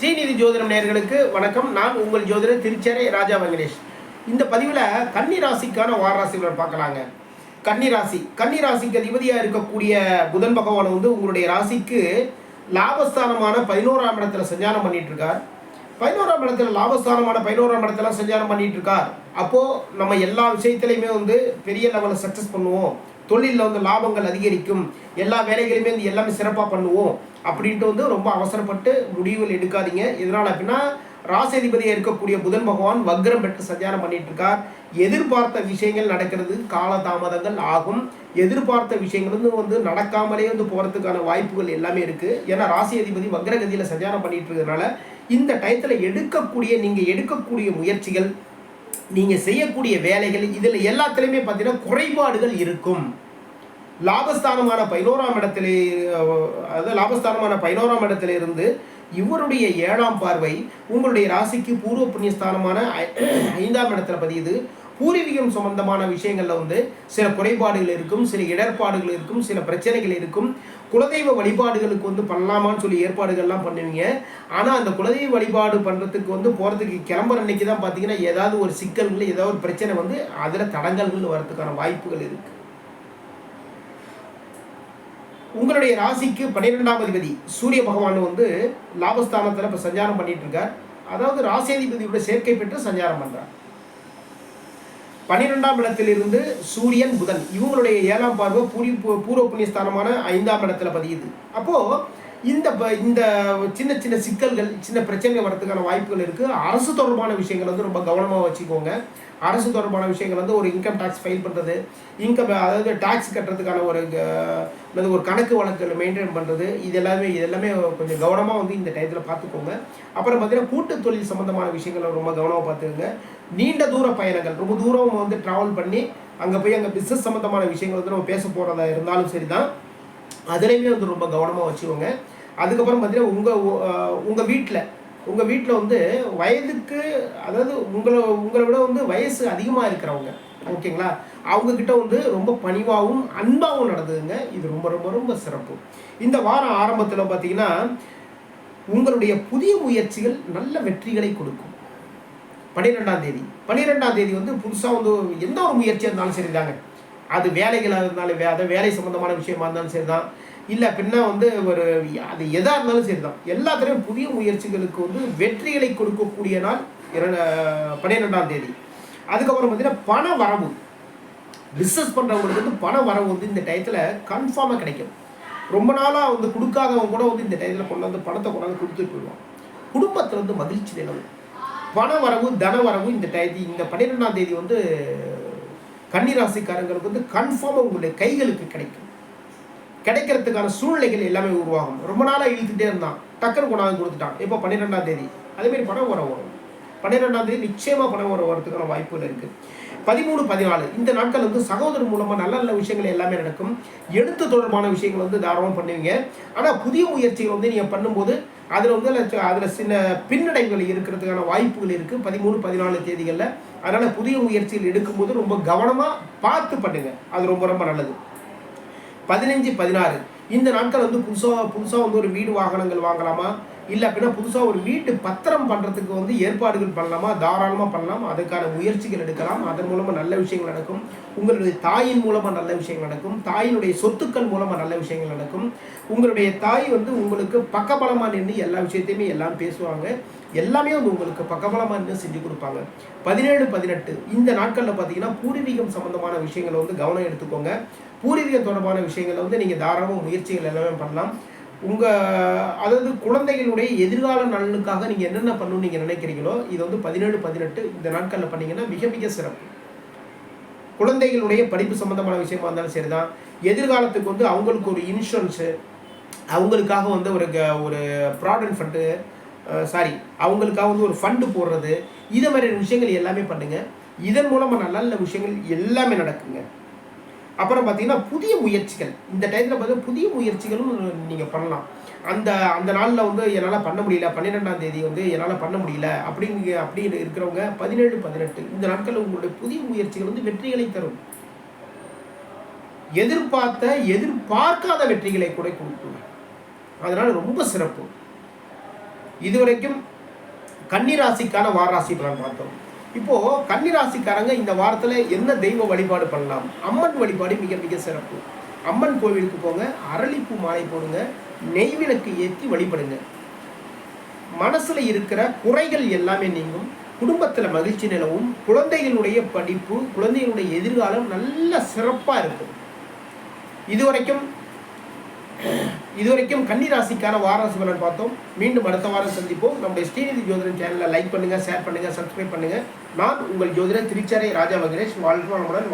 ஸ்ரீநிதி ஜோதிடம் நேயர்களுக்கு வணக்கம். நான் உங்கள் ஜோதிடர் திருச்சேரை ராஜா வெங்கடேஷ். இந்த பதிவில் கன்னி ராசிக்கான வாரராசிகளை பார்க்கலாங்க. கன்னி ராசிக்கு அதிபதியாக இருக்கக்கூடிய புதன் பகவான் உங்களுடைய ராசிக்கு லாபஸ்தானமான 11ஆம் இடத்துல சஞ்சாரம் பண்ணிட்டு இருக்கார். 11ஆம் இடத்துல லாபஸ்தானமான 11ஆம் இடத்துல சஞ்சாரம் பண்ணிட்டு இருக்கார். அப்போது நம்ம எல்லா விஷயத்துலையுமே பெரிய லெவலில் சக்ஸஸ் பண்ணுவோம், தொழிலில் லாபங்கள் அதிகரிக்கும், எல்லா வேலைகளையுமே எல்லாமே சிறப்பாக பண்ணுவோம் அப்படின்ட்டு ரொம்ப அவசரப்பட்டு முடிவுகள் எடுக்காதீங்க. இதனால் அப்படின்னா ராசிதிபதியாக இருக்கக்கூடிய புதன் பகவான் வக்ரம் பெற்று சஞ்சாரம் பண்ணிட்டு இருக்கார். எதிர்பார்த்த விஷயங்கள் நடக்கிறது காலதாமதங்கள் ஆகும். எதிர்பார்த்த விஷயங்கள் நடக்காமலே போகிறதுக்கான வாய்ப்புகள் எல்லாமே இருக்குது. ஏன்னா ராசி அதிபதி வக்ரகதியில் சஞ்சாரம் பண்ணிட்டு இருக்கிறதுனால இந்த டயத்தில் நீங்கள் எடுக்கக்கூடிய முயற்சிகள், நீங்கள் செய்யக்கூடிய வேலைகள், இதில் எல்லாத்துலேயுமே பார்த்தீங்கன்னா குறைபாடுகள் இருக்கும். லாபஸ்தானமான 11ஆம் இடத்துல, அதாவது லாபஸ்தானமான 11ஆம் இடத்துல இருந்து இவருடைய 7ஆம் பார்வை உங்களுடைய ராசிக்கு பூர்வ புண்ணியஸ்தானமான 5ஆம் இடத்துல பதியுது. பூர்வீகம் சம்பந்தமான விஷயங்கள்ல சில குறைபாடுகள் இருக்கும், சில இடர்பாடுகள் இருக்கும், சில பிரச்சனைகள் இருக்கும். குலதெய்வ வழிபாடுகளுக்கு பண்ணலாமான்னு சொல்லி ஏற்பாடுகள்லாம் பண்ணுவீங்க. ஆனால் அந்த குலதெய்வ வழிபாடு பண்ணுறதுக்கு போகிறதுக்கு கிளம்புற அன்னைக்கு தான் பார்த்தீங்கன்னா ஏதாவது ஒரு சிக்கல்கள், ஏதாவது ஒரு பிரச்சனை அதில் தடங்கல்கள் வரதுக்கான வாய்ப்புகள் இருக்குது. உங்களுடைய ராசிக்கு 12ஆம் அதிபதி சூரிய பகவான் லாபஸ்தானத்தில் இப்போ சஞ்சாரம் பண்ணிட்டு இருக்கார். அதாவது ராசியாதிபதியோட சேர்க்கை பெற்று சஞ்சாரம் பண்ணுறார். 12ஆம் இடத்திலிருந்து சூரியன் புதன் இவங்களுடைய 7ஆம் பார்வை பூர்வ புண்ணியஸ்தானமான 5ஆம் இடத்துல பதியுது. அப்போது இந்த சின்ன சின்ன சிக்கல்கள், சின்ன பிரச்சனைகள் வரதுக்கான வாய்ப்புகள் இருக்குது. அரசு தொடர்பான விஷயங்கள் ரொம்ப கவனமாக வச்சுக்கோங்க. அரசு தொடர்பான விஷயங்கள் ஒரு இன்கம் டேக்ஸ் ஃபைல் பண்ணுறது, அதாவது டேக்ஸ் கட்டுறதுக்கான ஒரு கணக்கு வழக்குகள் மெயின்டைன் பண்ணுறது, இது எல்லாமே கொஞ்சம் கவனமாக இந்த டயத்தில் பார்த்துக்கோங்க. அப்புறம் பார்த்தீங்கன்னா கூட்டு தொழில் சம்மந்தமான விஷயங்களை ரொம்ப கவனமாக பார்த்துக்கோங்க. நீண்ட தூர பயணங்கள், ரொம்ப தூரம் ட்ராவல் பண்ணி அங்கே போய் அங்கே பிஸ்னஸ் சம்மந்தமான விஷயங்கள் நம்ம பேச போகிறதா இருந்தாலும் சரி தான், அதுலேயுமே ரொம்ப கவனமாக வச்சுக்கோங்க. அதுக்கப்புறம் பார்த்தீங்கன்னா உங்கள் வீட்டில் வயதுக்கு, அதாவது உங்களை விட வயசு அதிகமாக இருக்கிறவங்க, ஓகேங்களா, அவங்கக்கிட்ட ரொம்ப பணிவாகவும் அன்பாகவும் நடந்ததுங்க. இது ரொம்ப ரொம்ப ரொம்ப சிறப்பு. இந்த வாரம் ஆரம்பத்தில் பார்த்தீங்கன்னா உங்களுடைய புதிய முயற்சிகள் நல்ல வெற்றிகளை கொடுக்கும். 12ஆம் தேதி புதுசாக எந்த ஒரு முயற்சியாக இருந்தாலும் சரி தாங்க, அது வேலைகளாக இருந்தாலும், அதை வேலை சம்மந்தமான விஷயமா இருந்தாலும் சரி தான், இல்லை அப்படின்னா அது எதாக இருந்தாலும் சரி தான், எல்லாத்துலேயும் புதிய முயற்சிகளுக்கு வெற்றிகளை கொடுக்கக்கூடிய நாள் 12ஆம் தேதி. அதுக்கப்புறம் பார்த்தீங்கன்னா பண வரவு, பிஸ்னஸ் பண்ணுறவங்களுக்கு பண வரவு இந்த டயத்தில் கன்ஃபார்மாக கிடைக்கும். ரொம்ப நாளாக கொடுக்காதவங்க கூட இந்த டயத்தில் பணத்தை கொண்டாந்து கொடுத்துட்டு போயிடுவாங்க. குடும்பத்தில் மகிழ்ச்சி நிலவும், பண வரவு, தன வரவு இந்த 12ஆம் தேதி கன்னிராசிக்காரங்களுக்கு கன்ஃபார்மாக உங்களுடைய கைகளுக்கு கிடைக்கிறதுக்கான சூழ்நிலைகள் எல்லாமே உருவாகும். ரொம்ப நாளாக இழுத்துட்டே இருந்தான், டக்குன்னு கொண்டாந்து கொடுத்துட்டான். இப்போ 12ஆம் தேதி அதேமாரி பணம் வரும். 12ஆம் தேதி நிச்சயமாக பணம் வரதுக்கான வாய்ப்புகள் இருக்குது. 13, 14 இந்த நாட்கள் சகோதரர் மூலமாக நல்ல நல்ல விஷயங்கள் எல்லாமே நடக்கும். எழுத்து தொடர்பான விஷயங்கள் தாராளமாக பண்ணுவீங்க. ஆனால் புதிய முயற்சிகள் நீங்கள் பண்ணும்போது அதில் சில பின்னடைவுகள் இருக்கிறதுக்கான வாய்ப்புகள் இருக்குது 13, 14 தேதிகளில். அதனால் புதிய முயற்சிகள் எடுக்கும்போது ரொம்ப கவனமாக பார்த்து பண்ணுங்க, அது ரொம்ப ரொம்ப நல்லது. 15, 16 இந்த நாட்கள் புதுசாக ஒரு வீடு வாகனங்கள் வாங்கலாமா, இல்லை அப்படின்னா புதுசாக ஒரு வீட்டு பத்திரம் பண்ணுறதுக்கு ஏற்பாடுகள் பண்ணலாமா, தாராளமாக பண்ணலாம். அதுக்கான முயற்சிகள் எடுக்கலாம். அதன் மூலமாக நல்ல விஷயங்கள் நடக்கும். உங்களுடைய தாயின் மூலமாக நல்ல விஷயங்கள் நடக்கும். தாயினுடைய சொத்துக்கள் மூலமாக நல்ல விஷயங்கள் நடக்கும். உங்களுடைய தாய் உங்களுக்கு பக்கபலமாக நின்று எல்லா விஷயத்தையுமே எல்லாம் பேசுவாங்க. எல்லாமே உங்களுக்கு பக்கபலமாக நின்று செஞ்சு கொடுப்பாங்க. 17, 18 இந்த நாட்களில் பார்த்தீங்கன்னா பூர்வீகம் சம்மந்தமான விஷயங்களை கவனம் எடுத்துக்கோங்க. பூர்வீகம் தொடர்பான விஷயங்களை நீங்கள் தாராளமாக முயற்சிகள் எல்லாமே பண்ணலாம். அதாவது குழந்தைகளுடைய எதிர்கால நலனுக்காக நீங்கள் என்னென்ன பண்ணணும்னு நீங்கள் நினைக்கிறீங்களோ இது 17, 18 இந்த நாட்களில் பண்ணிங்கன்னா மிக மிக சிறப்பு. குழந்தைகளுடைய படிப்பு சம்மந்தமான விஷயமா இருந்தாலும் சரி தான், எதிர்காலத்துக்கு அவங்களுக்கு ஒரு இன்சூரன்ஸு, அவங்களுக்காக ஒரு ப்ராவிடன்ட் ஃபண்டு, அவங்களுக்காக ஒரு ஃபண்டு போடுறது, இதை மாதிரியான விஷயங்கள் எல்லாமே பண்ணுங்கள். இதன் மூலமாக நல்ல நல்ல விஷயங்கள் எல்லாமே நடக்குங்க. அப்புறம் பார்த்தீங்கன்னா புதிய முயற்சிகள் இந்த டைத்தில் பார்த்தீங்கன்னா புதிய முயற்சிகளும் நீங்கள் பண்ணலாம். அந்த நாளில் என்னால் பண்ண முடியல, 12ஆம் தேதி என்னால் பண்ண முடியல அப்படின்னு இருக்கிறவங்க 17, 18 இந்த நாட்களில் உங்களுடைய புதிய முயற்சிகள் வெற்றிகளை தரும். எதிர்பார்க்காத வெற்றிகளை கூட கொடுக்கும். அதனால் ரொம்ப சிறப்பு. இதுவரைக்கும் கன்னிராசிக்கான வாராசி பலன் பார்த்தோம். இப்போ கன்னிராசிக்காரங்க இந்த வாரத்தில் என்ன தெய்வ வழிபாடு பண்ணலாம்? அம்மன் வழிபாடு மிக மிக சிறப்பு. அம்மன் கோவிலுக்கு போங்க, அரளிப்பூ மாலை போடுங்க, நெய்விளக்கு ஏற்றி வழிபடுங்க. மனசுல இருக்கிற குறைகள் எல்லாமே நீங்கும், குடும்பத்தில் மகிழ்ச்சி நிலவும், குழந்தைகளுடைய படிப்பு, குழந்தைகளுடைய எதிர்காலம் நல்ல சிறப்பாக இருக்கும். இதுவரைக்கும் கன்னிராசிக்கான வாராசி பலன் பார்த்தோம். மீண்டும் அடுத்த வாரம் சந்திப்போம். நம்முடைய ஸ்ரீநிதி ஜோதிடம் சேனலை லைக் பண்ணுங்க, ஷேர் பண்ணுங்க, சப்ஸ்கிரைப் பண்ணுங்க. நான் உங்கள் ஜோதிடர் திருச்சரை ராஜா மகேஷ். வாழ்க வளமுடன்.